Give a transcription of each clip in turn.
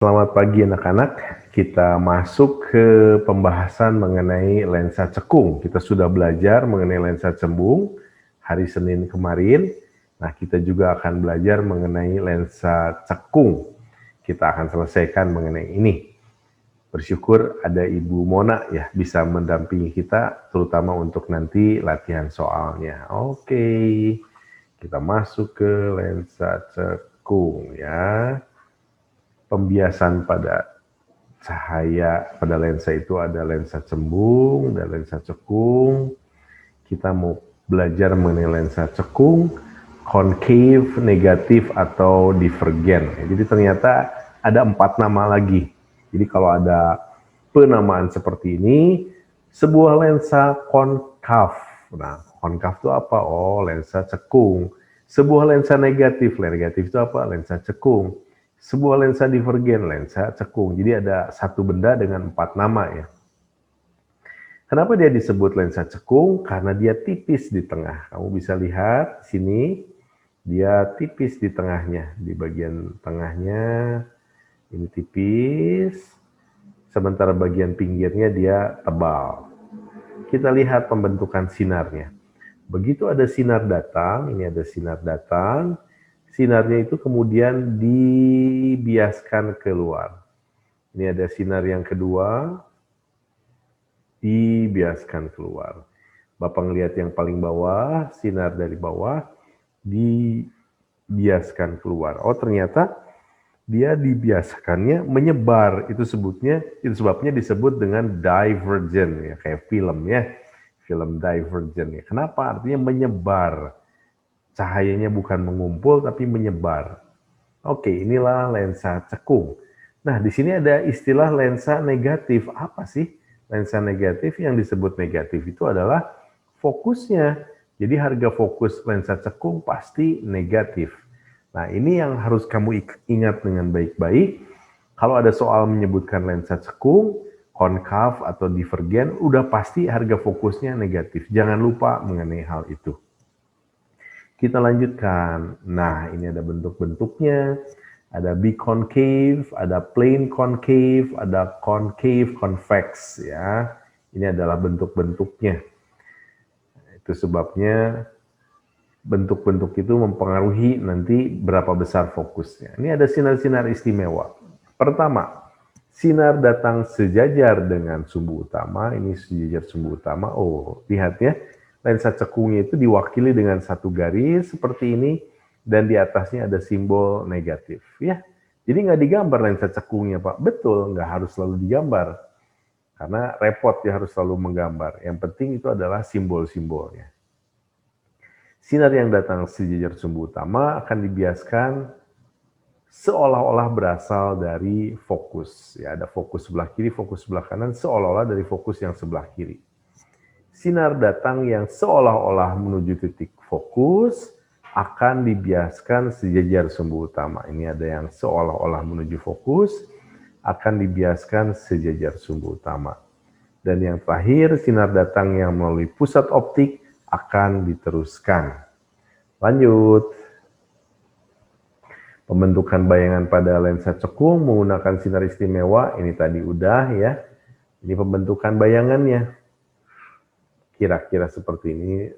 Selamat pagi anak-anak, kita masuk ke pembahasan mengenai lensa cekung. Kita sudah belajar mengenai lensa cembung hari Senin kemarin. Nah, kita juga akan belajar mengenai lensa cekung. Kita akan selesaikan mengenai ini. Bersyukur ada Ibu Mona ya bisa mendampingi kita, terutama untuk nanti latihan soalnya. Oke, kita masuk ke lensa cekung ya. Pembiasan pada cahaya pada lensa itu ada lensa cembung dan lensa cekung. Kita mau belajar mengenai lensa cekung, concave, negatif, atau divergen. Jadi ternyata ada 4 nama lagi. Jadi kalau ada penamaan seperti ini, sebuah lensa konkav. Nah, konkav itu apa? Oh, lensa cekung. Sebuah lensa negatif. Negatif itu apa? Lensa cekung. Sebuah lensa divergen, lensa cekung. Jadi ada satu benda dengan 4 nama ya. Kenapa dia disebut lensa cekung? Karena dia tipis di tengah. Kamu bisa lihat sini, dia tipis di tengahnya. Di bagian tengahnya ini tipis, sementara bagian pinggirnya dia tebal. Kita lihat pembentukan sinarnya. Begitu ada sinar datang, ini ada sinar datang, sinarnya itu kemudian dibiaskan keluar. Ini ada sinar yang kedua, dibiaskan keluar. Bapak ngelihat yang paling bawah, sinar dari bawah, dibiaskan keluar. Oh, ternyata dia dibiasakannya menyebar. Itu sebabnya disebut dengan divergen ya, kayak film ya. Film divergen ya. Kenapa? Artinya menyebar. Cahayanya bukan mengumpul tapi menyebar. Oke, inilah lensa cekung. Nah, di sini ada istilah lensa negatif. Apa sih lensa negatif? Yang disebut negatif itu adalah fokusnya. Jadi harga fokus lensa cekung pasti negatif. Nah, ini yang harus kamu ingat dengan baik-baik. Kalau ada soal menyebutkan lensa cekung, konkav atau divergen, udah pasti harga fokusnya negatif. Jangan lupa mengenai hal itu. Kita lanjutkan. Nah, ini ada bentuk-bentuknya. Ada biconcave, ada plane concave, ada concave convex ya. Ini adalah bentuk-bentuknya. Itu sebabnya bentuk-bentuk itu mempengaruhi nanti berapa besar fokusnya. Ini ada sinar-sinar istimewa. Pertama, sinar datang sejajar dengan sumbu utama. Ini sejajar sumbu utama. Oh, lihat ya. Lensa cekungnya itu diwakili dengan satu garis seperti ini, dan di atasnya ada simbol negatif ya. Jadi nggak digambar lensa cekungnya Pak. Betul, nggak harus selalu digambar. Karena repot ya harus selalu menggambar. Yang penting itu adalah simbol-simbolnya. Sinar yang datang sejajar sumbu utama akan dibiaskan seolah-olah berasal dari fokus. Ya, ada fokus sebelah kiri, fokus sebelah kanan, seolah-olah dari fokus yang sebelah kiri. Sinar datang yang seolah-olah menuju titik fokus akan dibiaskan sejajar sumbu utama. Ini ada yang seolah-olah menuju fokus, akan dibiaskan sejajar sumbu utama. Dan yang terakhir, sinar datang yang melalui pusat optik akan diteruskan. Lanjut. Pembentukan bayangan pada lensa cekung menggunakan sinar istimewa, ini tadi udah ya. Ini pembentukan bayangannya. Kira-kira seperti ini,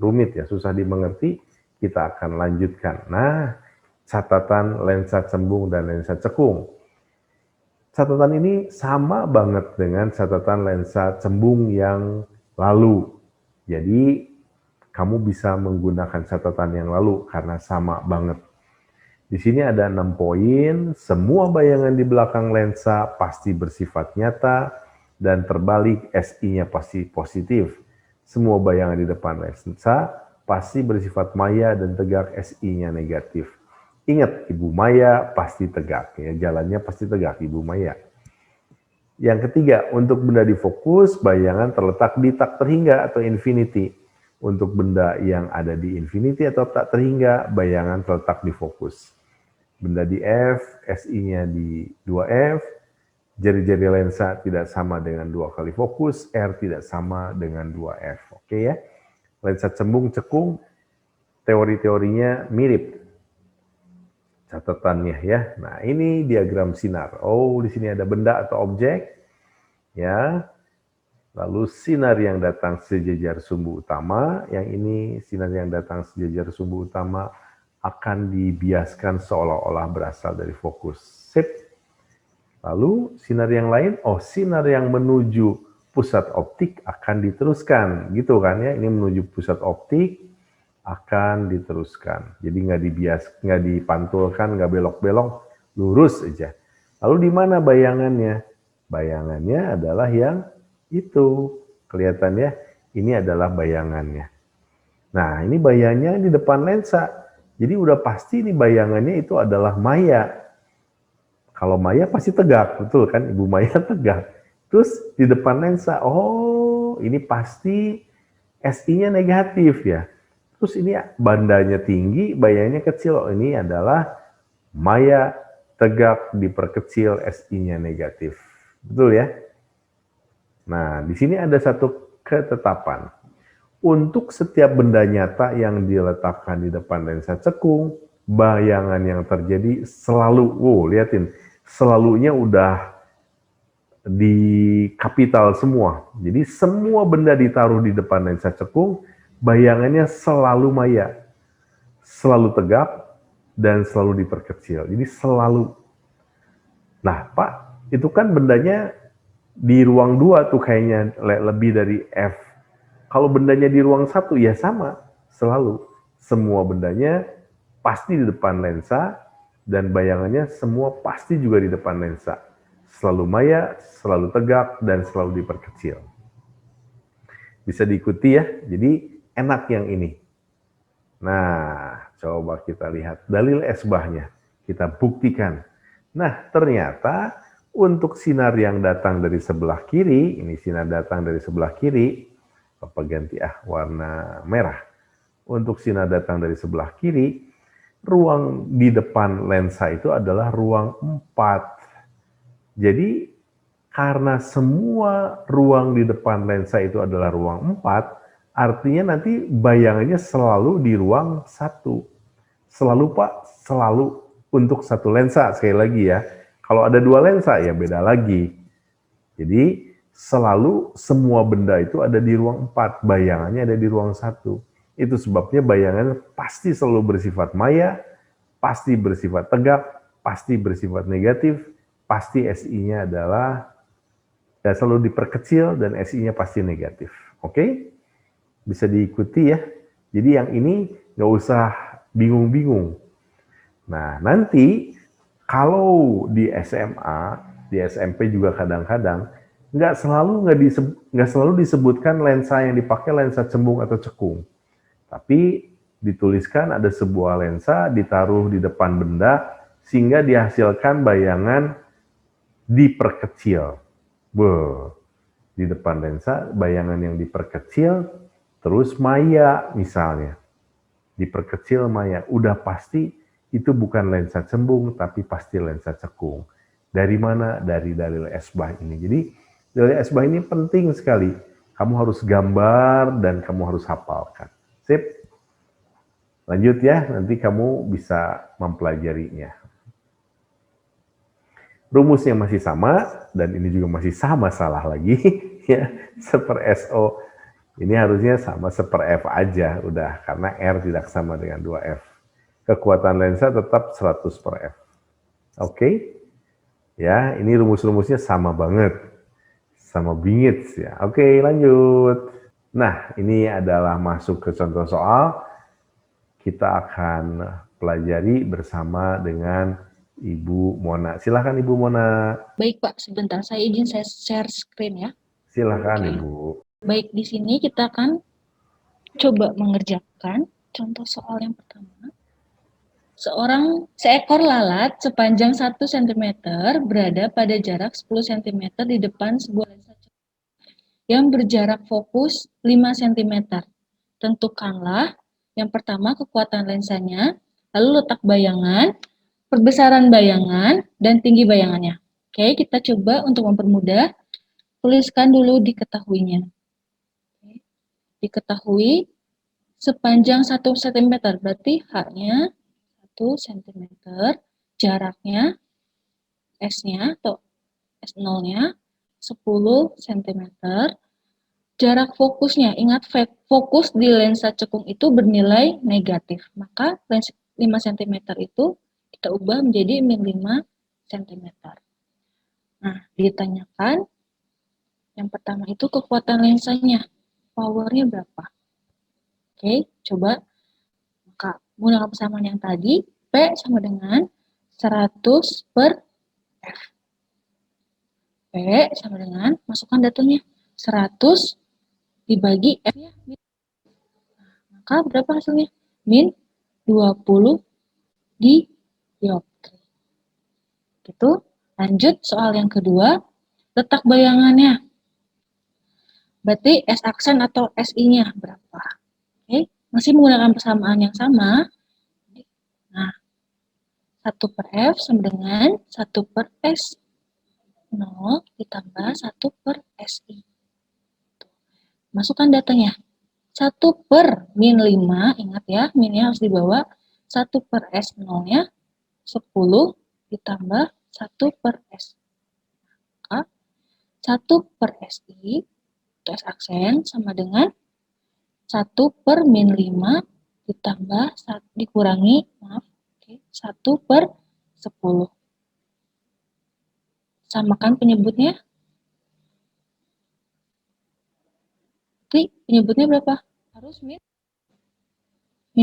rumit ya, susah dimengerti, kita akan lanjutkan. Nah, catatan lensa cembung dan lensa cekung. Catatan ini sama banget dengan catatan lensa cembung yang lalu. Jadi, kamu bisa menggunakan catatan yang lalu karena sama banget. Di sini ada 6 poin, semua bayangan di belakang lensa pasti bersifat nyata, dan terbalik SI-nya pasti positif. Semua bayangan di depan lensa pasti bersifat maya dan tegak, SI-nya negatif. Ingat, Ibu Maya pasti tegak, ya, jalannya pasti tegak Ibu Maya. Yang ketiga, untuk benda di fokus, bayangan terletak di tak terhingga atau infinity. Untuk benda yang ada di infinity atau tak terhingga, bayangan terletak di fokus. Benda di F, SI-nya di 2F, jari-jari lensa tidak sama dengan 2 kali fokus, R tidak sama dengan 2F. Oke ya. Lensa cembung cekung, teori-teorinya mirip. catatannya ya. Nah, ini diagram sinar. Oh, di sini ada benda atau objek ya. Lalu sinar yang datang sejajar sumbu utama, yang ini sinar yang datang sejajar sumbu utama akan dibiaskan seolah-olah berasal dari fokus. Sip. Lalu sinar yang lain, sinar yang menuju pusat optik akan diteruskan, gitu kan ya? Ini menuju pusat optik akan diteruskan. Jadi nggak dipantulkan, nggak belok-belok, lurus aja. Lalu di mana bayangannya? Bayangannya adalah yang itu. Kelihatan ya, ini adalah bayangannya. Nah, ini bayangannya di depan lensa. Jadi udah pasti ini bayangannya itu adalah maya. Kalau maya pasti tegak, betul kan? Ibu Maya tegak. Terus di depan lensa, ini pasti SI-nya negatif ya. Terus ini bandanya tinggi, bayangannya kecil. Ini adalah maya tegak diperkecil, SI-nya negatif. Betul ya? Nah, di sini ada satu ketetapan. Untuk setiap benda nyata yang diletakkan di depan lensa cekung, bayangan yang terjadi selalu, liatin, selalunya udah di kapital semua. Jadi semua benda ditaruh di depan lensa cekung, bayangannya selalu maya, selalu tegap, dan selalu diperkecil. Jadi selalu. Nah, Pak, itu kan bendanya di ruang 2 tuh kayaknya lebih dari F. Kalau bendanya di ruang 1 ya sama, selalu. Semua bendanya pasti di depan lensa, dan bayangannya semua pasti juga di depan lensa. Selalu maya, selalu tegak, dan selalu diperkecil. Bisa diikuti ya, jadi enak yang ini. Nah, coba kita lihat dalil esbahnya. Kita buktikan. Nah, ternyata untuk sinar yang datang dari sebelah kiri, ini sinar datang dari sebelah kiri, apa ganti warna merah. Untuk sinar datang dari sebelah kiri, ruang di depan lensa itu adalah ruang 4. Jadi karena semua ruang di depan lensa itu adalah ruang 4, artinya nanti bayangannya selalu di ruang 1. Selalu Pak, selalu untuk satu lensa, sekali lagi ya. Kalau ada 2 lensa ya beda lagi. Jadi selalu semua benda itu ada di ruang 4, bayangannya ada di ruang 1. Itu sebabnya bayangan pasti selalu bersifat maya, pasti bersifat tegak, pasti bersifat negatif, pasti SI-nya adalah selalu diperkecil dan SI-nya pasti negatif. Oke? Bisa diikuti ya. Jadi yang ini nggak usah bingung-bingung. Nah, nanti kalau di SMA, di SMP juga kadang-kadang nggak selalu disebutkan lensa yang dipakai lensa cembung atau cekung. Tapi dituliskan ada sebuah lensa ditaruh di depan benda sehingga dihasilkan bayangan diperkecil. Di depan lensa bayangan yang diperkecil, terus maya misalnya. Diperkecil maya, udah pasti itu bukan lensa cembung tapi pasti lensa cekung. Dari mana? Dari dalil esbah ini. Jadi dalil esbah ini penting sekali. Kamu harus gambar dan kamu harus hafalkan. Sip. Lanjut ya, nanti kamu bisa mempelajarinya. Rumusnya masih sama, dan ini juga masih sama salah lagi, ya, seper SO. Ini harusnya sama seper F aja, udah, karena R tidak sama dengan 2F. Kekuatan lensa tetap 100 per F. Oke? Ya, ini rumus-rumusnya sama banget. Sama bingit ya. Oke, lanjut. Nah, ini adalah masuk ke contoh soal. Kita akan pelajari bersama dengan Ibu Mona. Silakan Ibu Mona. Baik Pak, sebentar saya izin saya share screen ya. Silakan Oke. Ibu. Baik, di sini kita akan coba mengerjakan contoh soal yang pertama. Seekor lalat sepanjang 1 cm berada pada jarak 10 cm di depan sebuah lensa yang berjarak fokus 5 cm. Tentukanlah yang pertama kekuatan lensanya, lalu letak bayangan, perbesaran bayangan, dan tinggi bayangannya. Oke, kita coba untuk mempermudah, tuliskan dulu diketahuinya. Diketahui sepanjang 1 cm, berarti H-nya cm, jaraknya S-nya atau S0-nya 10 cm, jarak fokusnya, ingat fokus di lensa cekung itu bernilai negatif, maka lensa 5 cm itu kita ubah menjadi min 5 cm. Nah, ditanyakan yang pertama itu kekuatan lensanya, powernya berapa? Oke, coba maka menggunakan persamaan yang tadi, P sama dengan 100 per F. P sama dengan, masukkan datanya, 100 dibagi F ya. Maka berapa hasilnya? Min 20 dioptri. Gitu. Lanjut soal yang kedua, letak bayangannya. Berarti S aksen atau SI-nya berapa? Oke, masih menggunakan persamaan yang sama. Nah, 1 per F sama dengan 1 per S. 0 ditambah 1 per SI. Masukkan datanya. 1 per min 5, ingat ya, minnya harus dibawa. 1 per S0-nya 10 ditambah 1 per S. Maka 1 per SI, itu S aksen, sama dengan 1 per min 5 ditambah dikurangi, maaf, 1 per 10. Samakan penyebutnya. Jadi penyebutnya berapa? Harus min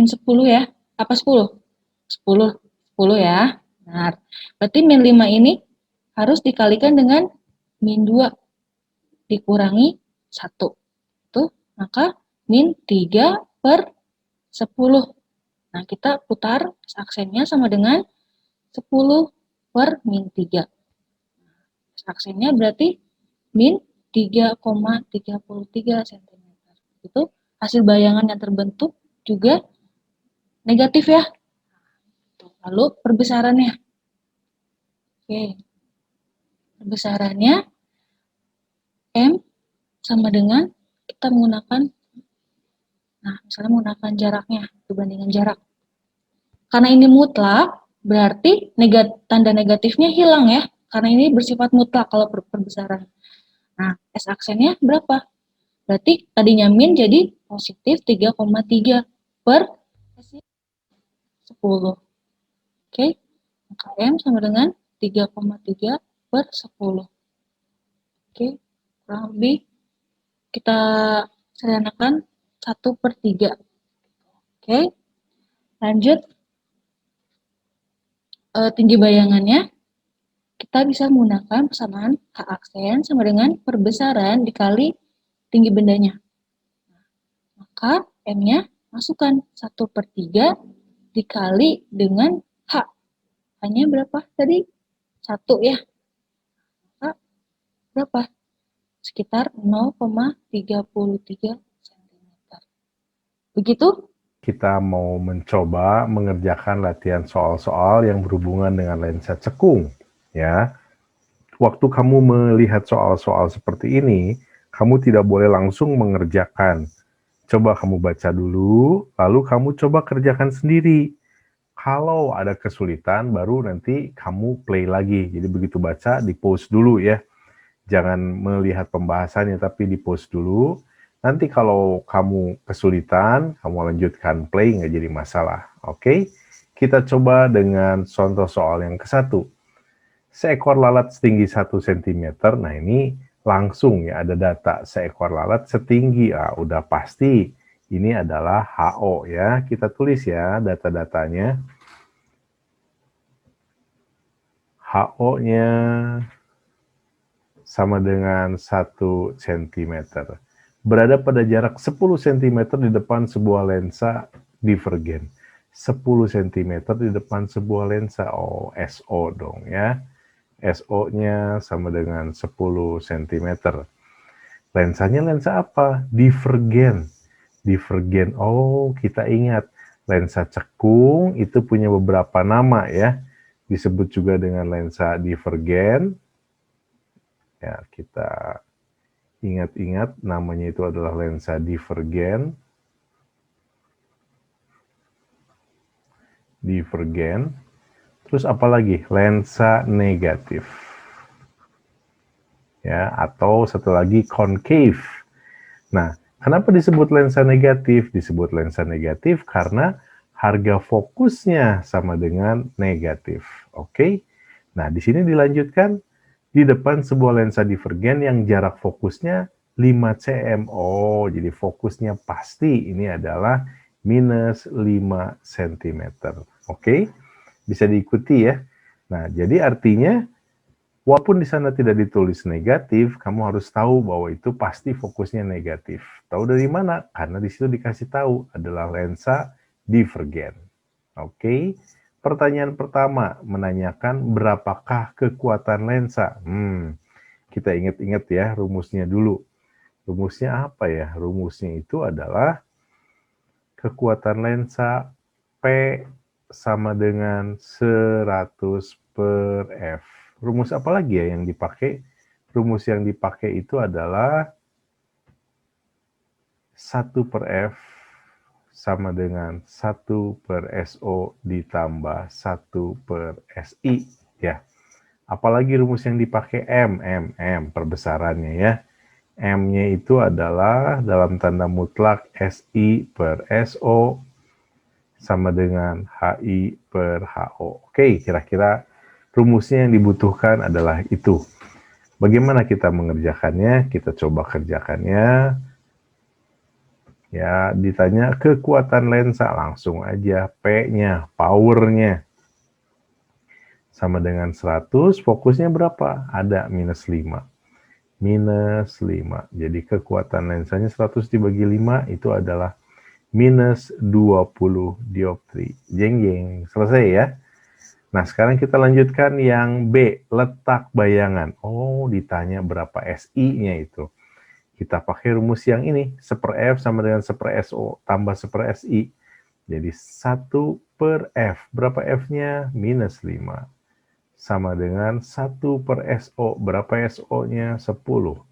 10 ya. Apa 10? 10. 10 ya. Benar. Berarti min 5 ini harus dikalikan dengan min 2 dikurangi 1. Tuh, maka min 3 per 10. Nah, kita putar aksennya sama dengan 10 per min 3. Aksennya berarti min 3,33 cm. Itu hasil bayangan yang terbentuk juga negatif ya. Lalu perbesarannya. Oke. Perbesarannya M sama dengan kita menggunakan, nah misalnya menggunakan jaraknya, perbandingan jarak. Karena ini mutlak, berarti tanda negatifnya hilang ya. Karena ini bersifat mutlak kalau perbesaran. Nah, S aksennya berapa? Berarti tadinya min jadi positif 3,3 per 10. Oke, maka M sama dengan 3,3 per 10. Oke, kurang lebih kita sederhanakan 1 per 3. Oke, lanjut. Tinggi bayangannya, kita bisa menggunakan persamaan H aksen sama dengan perbesaran dikali tinggi bendanya. Maka M-nya masukkan 1 per 3 dikali dengan H. H-nya berapa tadi? 1 ya. Maka berapa? Sekitar 0,33 cm. Begitu? Kita mau mencoba mengerjakan latihan soal-soal yang berhubungan dengan lensa cekung. Ya, waktu kamu melihat soal-soal seperti ini, kamu tidak boleh langsung mengerjakan. Coba kamu baca dulu, lalu kamu coba kerjakan sendiri. Kalau ada kesulitan, baru nanti kamu play lagi. Jadi begitu baca, di-pause dulu ya. Jangan melihat pembahasannya, tapi di-pause dulu. Nanti kalau kamu kesulitan, kamu lanjutkan play, nggak jadi masalah. Oke? Kita coba dengan contoh soal yang ke-1. Seekor lalat setinggi 1 cm. Nah, ini langsung ya ada data seekor lalat setinggi. Udah pasti ini adalah HO ya. Kita tulis ya data-datanya. HO-nya sama dengan 1 cm. Berada pada jarak 10 cm di depan sebuah lensa divergen. 10 cm di depan sebuah lensa. Oh, SO dong ya. SO-nya sama dengan 10 cm. Lensanya lensa apa? Divergen. Divergen. Oh, kita ingat. Lensa cekung itu punya beberapa nama ya. Disebut juga dengan lensa divergen. Ya, kita ingat-ingat namanya itu adalah lensa divergen. divergen. Terus apa lagi? Lensa negatif. Ya, atau satu lagi concave. Nah, kenapa disebut lensa negatif? Disebut lensa negatif karena harga fokusnya sama dengan negatif. Oke? Nah, di sini dilanjutkan di depan sebuah lensa divergen yang jarak fokusnya 5 cm. Oh, jadi fokusnya pasti ini adalah minus 5 cm. Oke? Bisa diikuti ya. Nah, jadi artinya walaupun di sana tidak ditulis negatif, kamu harus tahu bahwa itu pasti fokusnya negatif. Tahu dari mana? Karena di situ dikasih tahu adalah lensa divergen. Oke. Pertanyaan pertama menanyakan berapakah kekuatan lensa. Kita ingat-ingat ya rumusnya dulu. Rumusnya apa ya? Rumusnya itu adalah kekuatan lensa P sama dengan 100 per F. Rumus apa lagi ya yang dipakai? Rumus yang dipakai itu adalah 1 per F sama dengan 1 per SO ditambah 1 per SI. Ya. Apalagi rumus yang dipakai M, perbesarannya ya. M-nya itu adalah dalam tanda mutlak SI per SO sama dengan HI per HO. Oke, kira-kira rumusnya yang dibutuhkan adalah itu. Bagaimana kita mengerjakannya? Kita coba kerjakannya. Ya, ditanya kekuatan lensa, langsung aja P-nya, power-nya. Sama dengan 100, fokusnya berapa? Ada minus 5. Minus 5. Jadi kekuatan lensanya 100 dibagi 5 itu adalah minus 20 dioptri. Jeng-jeng, selesai ya. Nah, sekarang kita lanjutkan yang B, letak bayangan. Oh, ditanya berapa SI-nya itu. Kita pakai rumus yang ini, 1 per F sama dengan 1 per SO tambah 1 per SI. Jadi 1 per F, berapa F-nya? Minus 5. Sama dengan 1 per SO, berapa SO-nya? 10.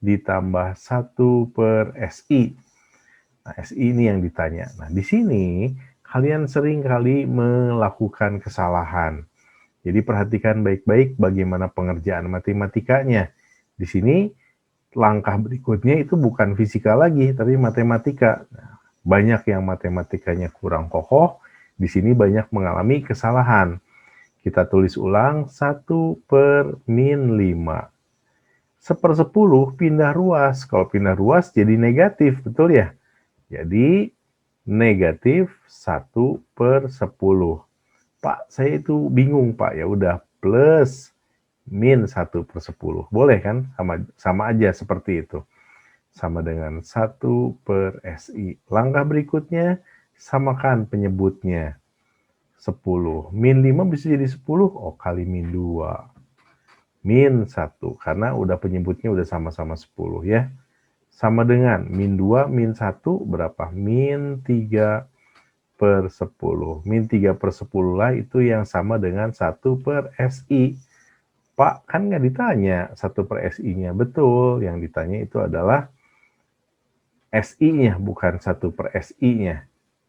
Ditambah 1 per SI. Nah, SI ini yang ditanya. Nah, di sini kalian sering kali melakukan kesalahan. Jadi perhatikan baik-baik bagaimana pengerjaan matematikanya. Di sini langkah berikutnya itu bukan fisika lagi, tapi matematika. Nah, banyak yang matematikanya kurang kokoh, di sini banyak mengalami kesalahan. Kita tulis ulang 1 per min 5. 1/10 pindah ruas. Kalau pindah ruas jadi negatif, betul ya? Jadi negatif 1 per 10. Pak, saya itu bingung Pak. Ya udah plus min 1 per 10. Boleh kan? Sama aja seperti itu. Sama dengan 1 per SI. Langkah berikutnya, samakan penyebutnya. 10. Min 5 bisa jadi 10. Oh, kali min 2. Min 1. Karena udah penyebutnya udah sama-sama 10 ya. Sama dengan min 2, min 1 berapa? Min 3 per 10. Min 3 per 10 lah itu yang sama dengan 1 per SI. Pak, kan nggak ditanya 1 per SI-nya. Betul, yang ditanya itu adalah SI-nya, bukan 1 per SI-nya.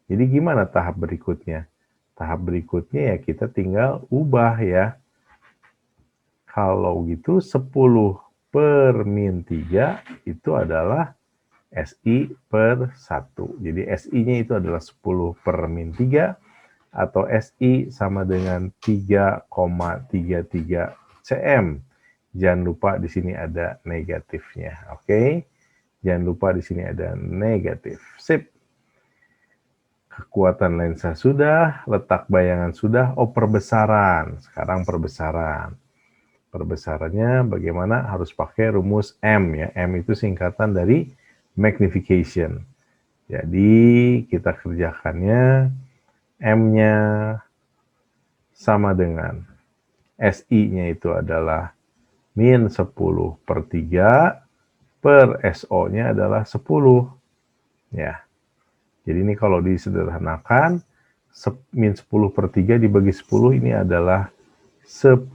Jadi gimana tahap berikutnya? Tahap berikutnya ya kita tinggal ubah ya. Kalau gitu 10 per min 3 itu adalah SI per 1. Jadi SI-nya itu adalah 10 per min 3 atau SI sama dengan 3,33 cm. Jangan lupa di sini ada negatifnya, oke? Jangan lupa di sini ada negatif. Sip. Kekuatan lensa sudah, letak bayangan sudah, oh perbesaran. Sekarang perbesaran. Perbesarannya bagaimana? Harus pakai rumus M ya. M itu singkatan dari magnification. Jadi kita kerjakannya M-nya sama dengan SI-nya itu adalah min 10 per 3 per SO-nya adalah 10. Ya. Jadi ini kalau disederhanakan, min 10 per 3 dibagi 10 ini adalah 10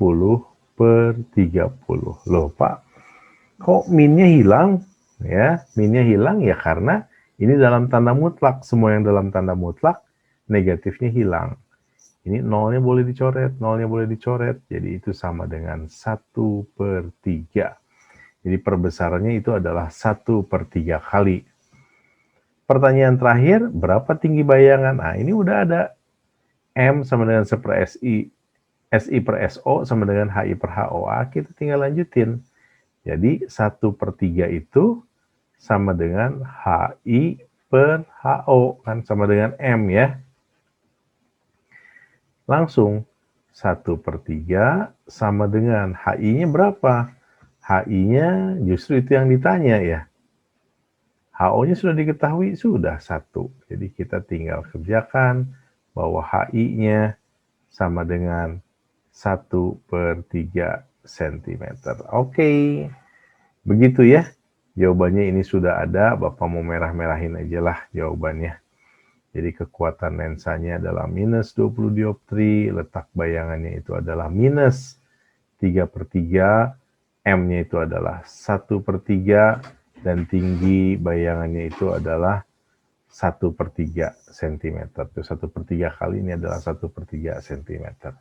per 30. Loh Pak, kok minnya hilang? Ya, minnya hilang ya karena ini dalam tanda mutlak. Semua yang dalam tanda mutlak negatifnya hilang. Ini nolnya boleh dicoret, nolnya boleh dicoret. Jadi itu sama dengan 1/3. Jadi perbesarannya itu adalah 1/3 kali. Pertanyaan terakhir, berapa tinggi bayangan? Nah, ini udah ada. M sama dengan 1 per SI. SI per SO sama dengan HI per HO. Kita tinggal lanjutin. Jadi 1/3 itu sama dengan HI per HO. Kan sama dengan M ya. Langsung 1/3 sama dengan HI-nya berapa? HI-nya justru itu yang ditanya ya. HO-nya sudah diketahui, sudah 1. Jadi kita tinggal kerjakan bahwa HI-nya sama dengan 1/3 cm. Oke, begitu ya. Jawabannya ini sudah ada, Bapak mau merah-merahin aja lah jawabannya. Jadi kekuatan lensanya adalah minus 20 dioptri, letak bayangannya itu adalah minus 3/3, M-nya itu adalah 1/3, dan tinggi bayangannya itu adalah 1/3 cm. 1/3 kali ini adalah 1/3 cm.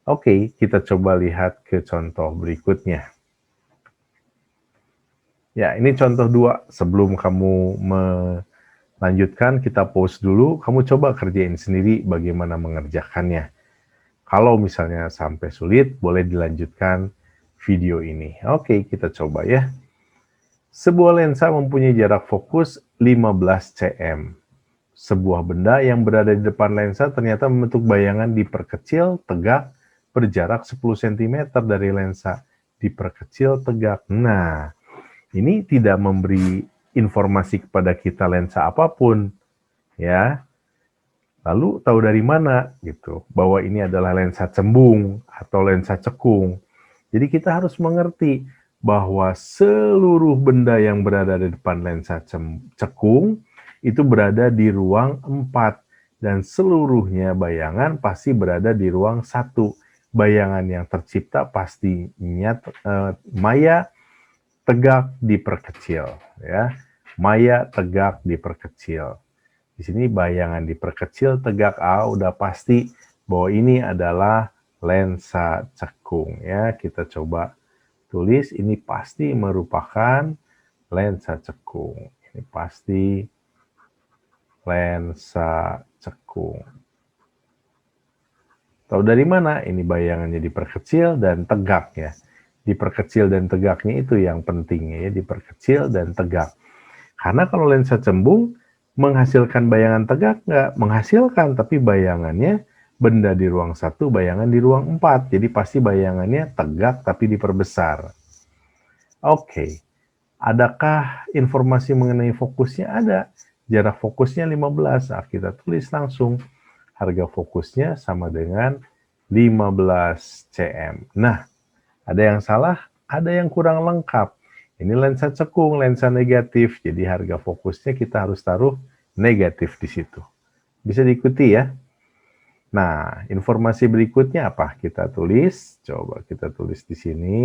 Oke, kita coba lihat ke contoh berikutnya. Ya, ini contoh 2. Sebelum kamu lanjutkan, kita pause dulu, kamu coba kerjain sendiri bagaimana mengerjakannya. Kalau misalnya sampai sulit, boleh dilanjutkan video ini. Oke, kita coba ya. Sebuah lensa mempunyai jarak fokus 15 cm. Sebuah benda yang berada di depan lensa ternyata membentuk bayangan diperkecil, tegak, berjarak 10 cm dari lensa. Diperkecil, tegak. Nah, ini tidak memberi informasi kepada kita lensa apapun, ya. Lalu tahu dari mana gitu bahwa ini adalah lensa cembung atau lensa cekung. Jadi kita harus mengerti bahwa seluruh benda yang berada di depan lensa cekung itu berada di ruang 4 dan seluruhnya bayangan pasti berada di ruang 1. Bayangan yang tercipta pastinya maya tegak diperkecil ya. Maya tegak diperkecil. Di sini bayangan diperkecil tegak udah pasti bahwa ini adalah lensa cekung ya. Kita coba tulis ini pasti merupakan lensa cekung. Ini pasti lensa cekung. Tahu dari mana? Ini bayangannya diperkecil dan tegak ya. Diperkecil dan tegaknya itu yang penting ya, diperkecil dan tegak. Karena kalau lensa cembung menghasilkan bayangan tegak nggak? Menghasilkan, tapi bayangannya benda di ruang 1, bayangan di ruang 4. Jadi pasti bayangannya tegak tapi diperbesar. Oke. Adakah informasi mengenai fokusnya? Ada. Jarak fokusnya 15. Nah, kita tulis langsung. Harga fokusnya sama dengan 15 cm. Nah, ada yang salah, ada yang kurang lengkap. Ini lensa cekung, lensa negatif. Jadi harga fokusnya kita harus taruh negatif di situ. Bisa diikuti ya. Nah, informasi berikutnya apa? Kita tulis. Coba kita tulis di sini.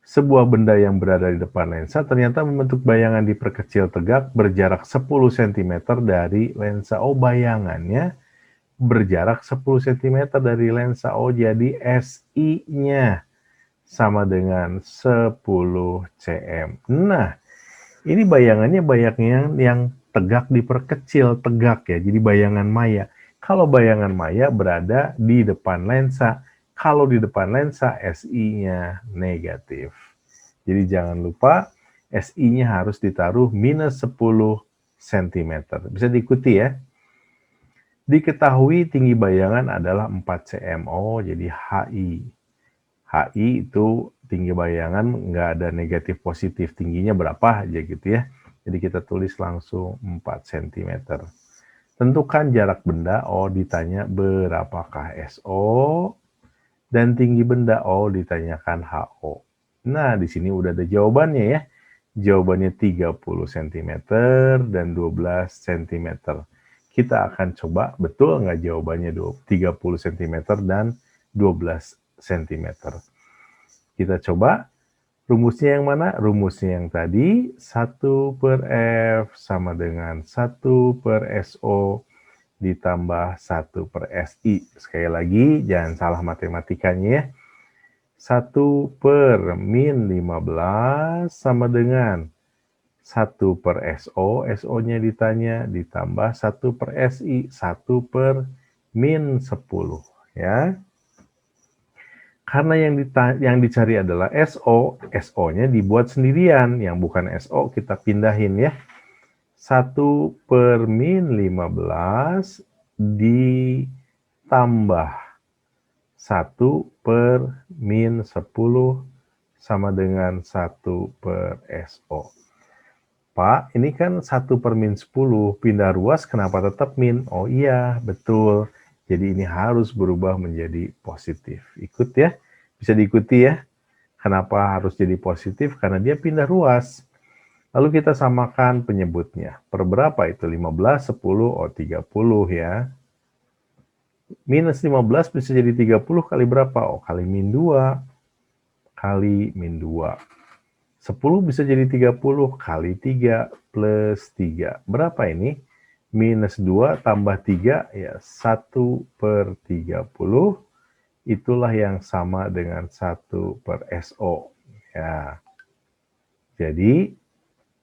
Sebuah benda yang berada di depan lensa ternyata membentuk bayangan diperkecil tegak berjarak 10 cm dari lensa. Bayangannya berjarak 10 cm dari lensa. Jadi SI-nya sama dengan 10 cm. Nah, ini bayangannya yang tegak diperkecil, tegak ya. Jadi bayangan maya. Kalau bayangan maya berada di depan lensa. Kalau di depan lensa, SI-nya negatif. Jadi jangan lupa, SI-nya harus ditaruh minus 10 cm. Bisa diikuti ya. Diketahui tinggi bayangan adalah 4 cm. Jadi HI. HI itu tinggi bayangan, nggak ada negatif positif. Tingginya berapa aja gitu ya. Jadi kita tulis langsung 4 cm. Tentukan jarak benda. Ditanya berapakah SO. Dan tinggi benda, ditanyakan HO. Nah, di sini udah ada jawabannya ya. Jawabannya 30 cm dan 12 cm. Kita akan coba, betul nggak jawabannya 30 cm dan 12 cm. Kita coba, Rumusnya yang mana? Rumusnya yang tadi, 1 per F sama dengan 1 per SO ditambah 1 per SI. Sekali lagi, jangan salah matematikanya ya. 1 per min 15 sama dengan 1 per SO, SO-nya ditanya, ditambah 1 per SI, 1 per min 10. Ya. Karena yang dicari adalah SO, SO-nya dibuat sendirian, yang bukan SO kita pindahin ya. 1 per min 15 ditambah 1 per min 10 sama dengan 1 per SO. Pak, ini kan 1 per min 10, pindah ruas kenapa tetap min? Oh iya, betul. Jadi ini harus berubah menjadi positif. Ikut ya, bisa diikuti ya. Kenapa harus jadi positif? Karena dia pindah ruas. Lalu kita samakan penyebutnya. Per berapa itu? 15, 10, oh 30 ya. Minus 15 bisa jadi 30 kali berapa? Oh kali min 2. Kali min 2. 10 bisa jadi 30 kali 3 plus 3. Berapa ini? Minus 2 tambah 3, ya 1 per 30. Itulah yang sama dengan 1 per SO. Ya. Jadi,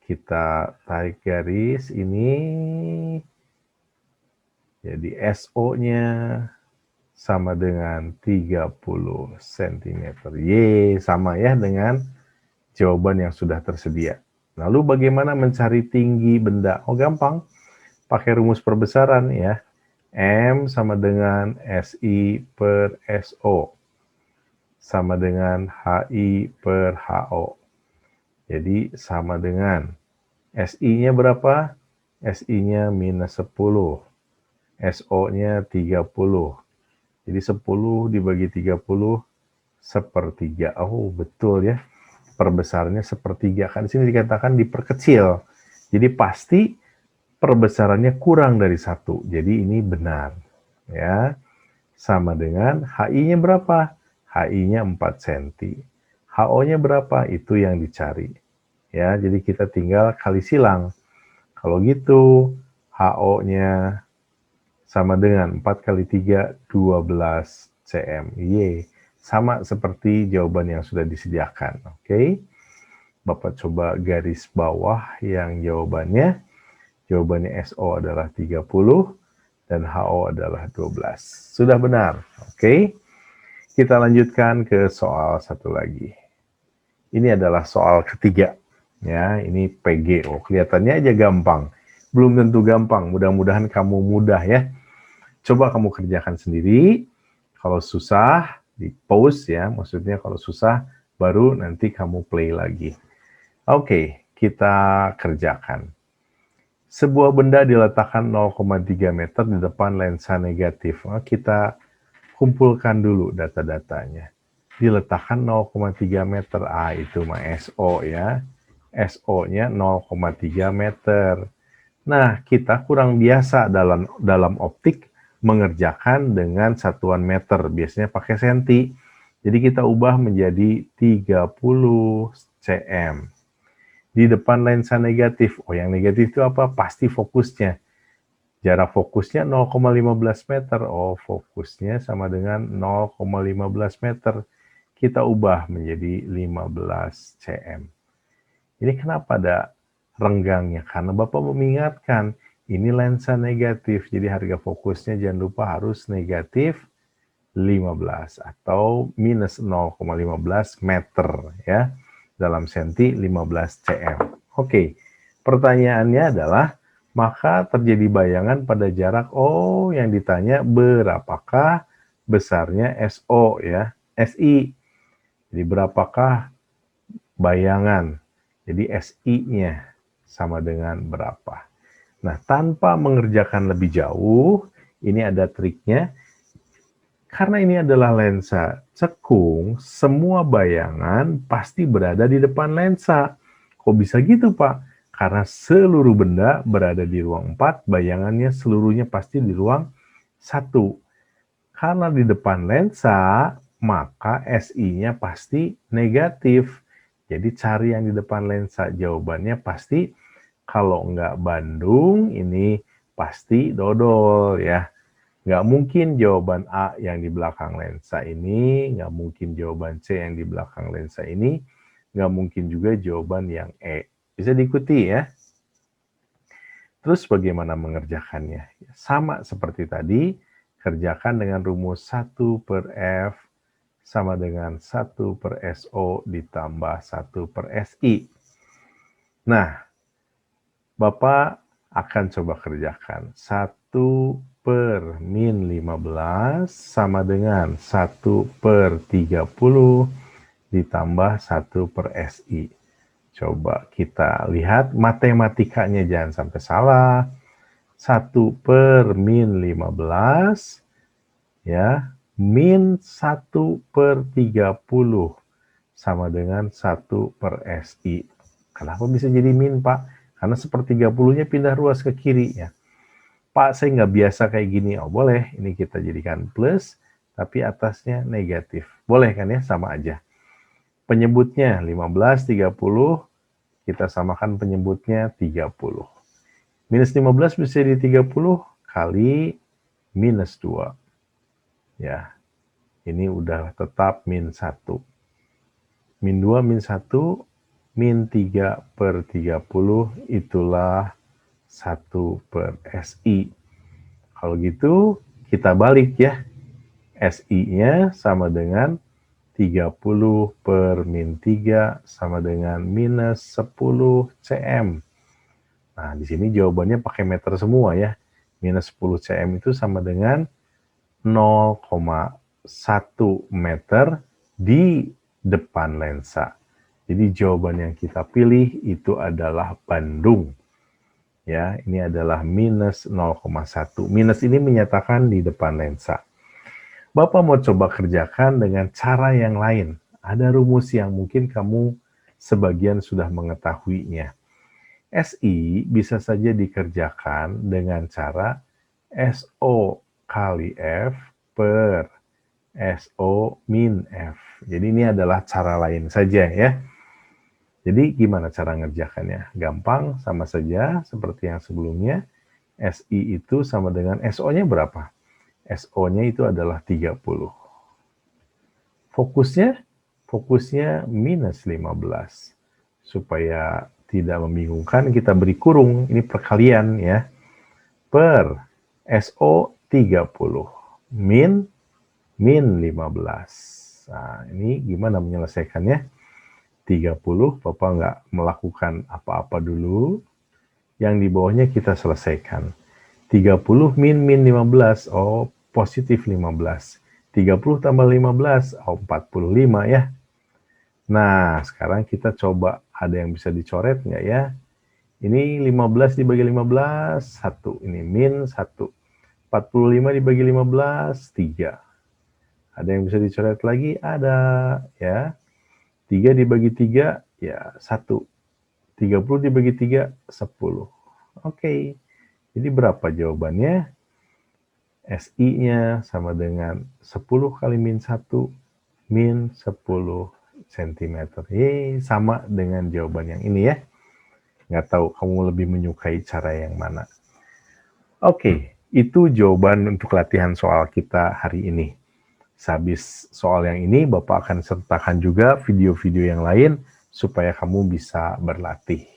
kita tarik garis ini. Jadi, SO-nya sama dengan 30 cm. Yeay, sama ya dengan jawaban yang sudah tersedia. Lalu bagaimana mencari tinggi benda? Oh gampang, pakai rumus perbesaran ya. M sama dengan SI per SO sama dengan HI per HO. Jadi sama dengan SI-nya berapa? SI-nya minus 10. SO-nya 30. Jadi 10 dibagi 30 sepertiga. Oh betul ya. Perbesarnya sepertiga. Kan di sini dikatakan diperkecil. Jadi pasti perbesarannya kurang dari 1. Jadi ini benar. Ya. Sama dengan HI-nya berapa? HI-nya 4 cm. HO-nya berapa? Itu yang dicari. Ya, jadi kita tinggal kali silang. Kalau gitu, HO-nya sama dengan 4 kali 3, 12 cm. Yeay. Sama seperti jawaban yang sudah disediakan. Oke. Bapak coba garis bawah yang jawabannya. Jawabannya SO adalah 30 dan HO adalah 12. Sudah benar. Oke. Kita lanjutkan ke soal satu lagi. Ini adalah soal ketiga. Ya, ini PG. Oh, kelihatannya aja gampang. Belum tentu gampang. Mudah-mudahan kamu mudah ya. Coba kamu kerjakan sendiri. Kalau susah, di pause ya. Maksudnya kalau susah, baru nanti kamu play lagi. Oke, kita kerjakan. Sebuah benda diletakkan 0,3 meter di depan lensa negatif. Kita kumpulkan dulu data-datanya. Diletakkan 0,3 meter. Itu mah SO ya. SO-nya 0,3 meter. Nah, kita kurang biasa dalam optik mengerjakan dengan satuan meter. Biasanya pakai senti. Jadi kita ubah menjadi 30 cm. Di depan lensa negatif. Oh, yang negatif itu apa? Pasti fokusnya. Jarak fokusnya 0,15 meter. Oh, fokusnya sama dengan 0,15 meter. Kita ubah menjadi 15 cm. Ini kenapa ada renggangnya? Karena Bapak mengingatkan, ini lensa negatif. Jadi harga fokusnya jangan lupa harus negatif 15 atau minus 0,15 meter ya. Dalam senti 15 cm. Oke, pertanyaannya adalah, maka terjadi bayangan pada jarak, yang ditanya berapakah besarnya SO ya, SI. Jadi berapakah bayangan? Jadi SI-nya sama dengan berapa? Nah, tanpa mengerjakan lebih jauh, ini ada triknya. Karena ini adalah lensa cekung, semua bayangan pasti berada di depan lensa. Kok bisa gitu, Pak? Karena seluruh benda berada di ruang 4, bayangannya seluruhnya pasti di ruang 1. Karena di depan lensa, maka SI-nya pasti negatif. Jadi cari yang di depan lensa. Jawabannya pasti kalau nggak Bandung, ini pasti dodol ya. Nggak mungkin jawaban A yang di belakang lensa ini, nggak mungkin jawaban C yang di belakang lensa ini, nggak mungkin juga jawaban yang E. Bisa diikuti ya. Terus bagaimana mengerjakannya? Sama seperti tadi, kerjakan dengan rumus 1 per F sama dengan 1 per SO ditambah 1 per SI. Nah, Bapak akan coba kerjakan. 1 per min 15 sama dengan 1 per 30 ditambah 1 per SI. Coba kita lihat matematikanya, jangan sampai salah. 1 per min 15 ya, min 1 per 30 sama dengan 1 per SI. Kenapa bisa jadi min, Pak? Karena sepertiga puluhnya pindah ruas ke kiri ya. Pak, saya nggak biasa kayak gini. Oh boleh, ini kita jadikan plus, tapi atasnya negatif. Boleh kan ya, sama aja. Penyebutnya 15, 30, kita samakan penyebutnya 30. Minus 15 bisa jadi 30 kali minus 2. Ya, ini udah tetap min 1. Min 2, min 1, min 3 per 30, itulah 1 per SI. Kalau gitu, kita balik ya. SI-nya sama dengan 30 per min 3 sama dengan minus 10 cm. Nah, di sini jawabannya pakai meter semua ya. Minus 10 cm itu sama dengan 0,1 meter di depan lensa. Jadi jawaban yang kita pilih itu adalah Bandung. Ya, ini adalah minus 0,1. Minus ini menyatakan di depan lensa. Bapak mau coba kerjakan dengan cara yang lain. Ada rumus yang mungkin kamu sebagian sudah mengetahuinya. SI bisa saja dikerjakan dengan cara SO kali F per SO min F. Jadi ini adalah cara lain saja ya. Jadi gimana cara ngerjakannya? Gampang, sama saja seperti yang sebelumnya. SI itu sama dengan SO-nya berapa? SO-nya itu adalah 30. Fokusnya minus 15. Supaya tidak membingungkan, kita beri kurung, ini perkalian ya. Per SO 30 min 15. Nah, ini gimana menyelesaikannya? 30, Bapak nggak melakukan apa-apa dulu. Yang di bawahnya kita selesaikan. 30 min 15, oh positif 15. 30 tambah 15, oh 45 ya. Nah, sekarang kita coba ada yang bisa dicoret nggak ya? Ini 15 dibagi 15, 1. Ini min 1. 45 dibagi 15, 3. Ada yang bisa dicoret lagi? Ada ya. 3 dibagi 3, ya 1. 30 dibagi 3, 10. Oke. Jadi berapa jawabannya? SI-nya sama dengan 10 kali min 1, min 10 cm. Sama dengan jawaban yang ini ya. Nggak tahu kamu lebih menyukai cara yang mana. Oke, itu jawaban untuk latihan soal kita hari ini. Sehabis soal yang ini, Bapak akan sertakan juga video-video yang lain supaya kamu bisa berlatih.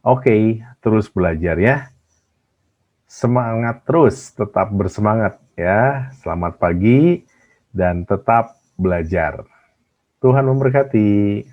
Oke, terus belajar ya. Semangat terus, tetap bersemangat ya. Selamat pagi dan tetap belajar. Tuhan memberkati.